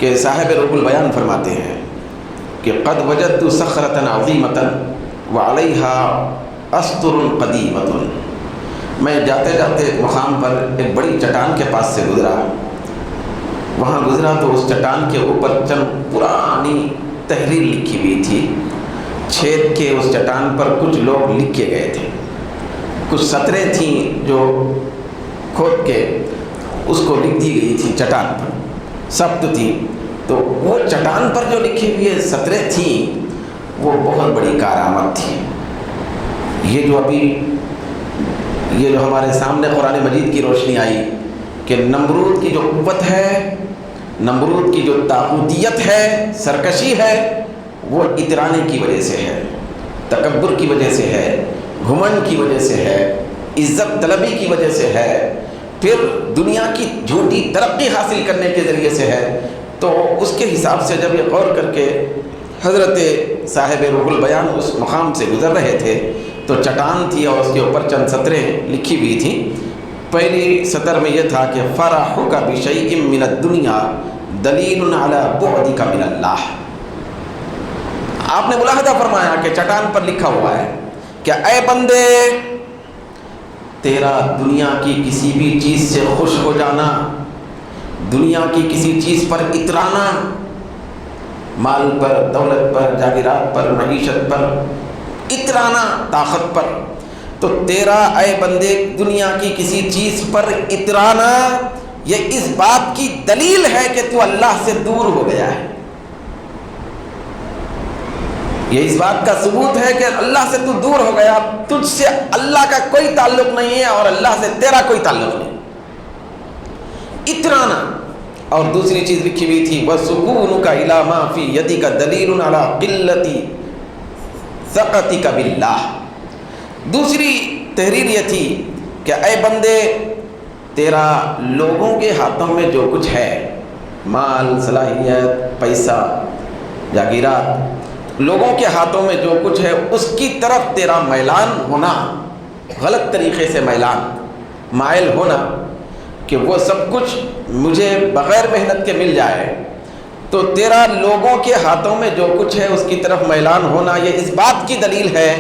کہ صاحب روح البیان فرماتے ہیں کہ قد وجدت صخرۃ عظیمۃ وعلیہا استر قدیمۃ، میں جاتے جاتے مقام پر ایک بڑی چٹان کے پاس سے گزرا، وہاں گزرا تو اس چٹان کے اوپر چند پرانی تحریر لکھی ہوئی تھی، چھید کے اس چٹان پر کچھ لوگ لکھ کے گئے تھے، کچھ سطریں تھیں جو کھود کے اس کو لکھ دی گئی تھی چٹان پر، سبت تھی، تو وہ چٹان پر جو لکھی ہوئی سطریں تھیں وہ بہت بڑی کارآمد تھی۔ یہ جو ہمارے سامنے قرآن مجید کی روشنی آئی کہ نمرود کی جو قوت ہے، نمرود کی جو طاغوتیت ہے، سرکشی ہے، وہ اترانے کی وجہ سے ہے، تکبر کی وجہ سے ہے، گھمنڈ کی وجہ سے ہے، عزت طلبی کی وجہ سے ہے، پھر دنیا کی جھوٹی ترقی حاصل کرنے کے ذریعے سے ہے۔ تو اس کے حساب سے جب یہ غور کر کے حضرت صاحب روح البیان اس مقام سے گزر رہے تھے تو چٹان تھی اور اس کے اوپر چند سطریں لکھی ہوئی تھیں۔ پہلی سطر میں یہ تھا کہ فرحک بشیء من الدنیا دلیل علی بعدک من اللہ۔ آپ نے ملاحظہ فرمایا کہ چٹان پر لکھا ہوا ہے کہ اے بندے، تیرا دنیا کی کسی بھی چیز سے خوش ہو جانا، دنیا کی کسی چیز پر اترانا، مال پر، دولت پر، جاگیرات پر، معیشت پر اترانا، طاقت پر، تو تیرا اے بندے دنیا کی کسی چیز پر اترانا یہ اس بات کی دلیل ہے کہ تو اللہ سے دور ہو گیا ہے، یہ اس بات کا ثبوت ہے کہ اللہ سے تو دور ہو گیا، تجھ سے اللہ کا کوئی تعلق نہیں ہے اور اللہ سے تیرا کوئی تعلق نہیں، اترانا۔ اور دوسری چیز لکھی ہوئی تھی وَسُكُونُكَ إِلَى مَا فِي يَدِكَ دَلِيلٌ عَلَى قِلَّةِ ثَقَتِكَ بِاللَّهِ۔ دوسری تحریر یہ تھی کہ اے بندے، تیرا لوگوں کے ہاتھوں میں جو کچھ ہے، مال، صلاحیت، پیسہ، جاگیرات، لوگوں کے ہاتھوں میں جو کچھ ہے اس کی طرف تیرا میلان ہونا، غلط طریقے سے مائل ہونا کہ وہ سب کچھ مجھے بغیر محنت کے مل جائے، تو تیرا لوگوں کے ہاتھوں میں جو کچھ ہے اس کی طرف میلان ہونا یہ اس بات کی دلیل ہے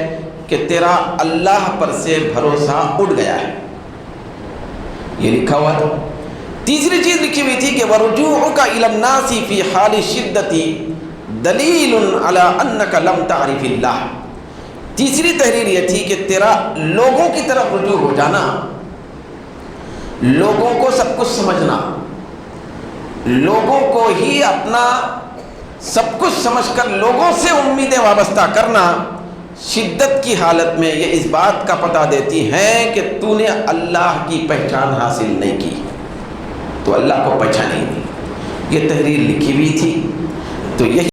کہ تیرا اللہ پر سے بھروسہ اٹھ گیا ہے، یہ لکھا ہوا تھا۔ تیسری چیز لکھی ہوئی تھی کہ وَرُجُوعُكَ إِلَى النَّاسِ فِي حَالِ الشِّدَّةِ دَلِيلٌ عَلَىٰ أَنَّكَ لَمْ تَعْرِفِ اللَّهِ۔ تیسری تحریر یہ تھی کہ تیرا لوگوں کی طرف رجوع ہو جانا، لوگوں کو سب کچھ سمجھنا، لوگوں کو ہی اپنا سب کچھ سمجھ کر لوگوں سے امیدیں وابستہ کرنا، شدت کی حالت میں یہ اس بات کا پتہ دیتی ہیں کہ تو نے اللہ کی پہچان حاصل نہیں کی، تو اللہ کو پہچانے نہیں۔ یہ تحریر لکھی ہوئی تھی، تو یہی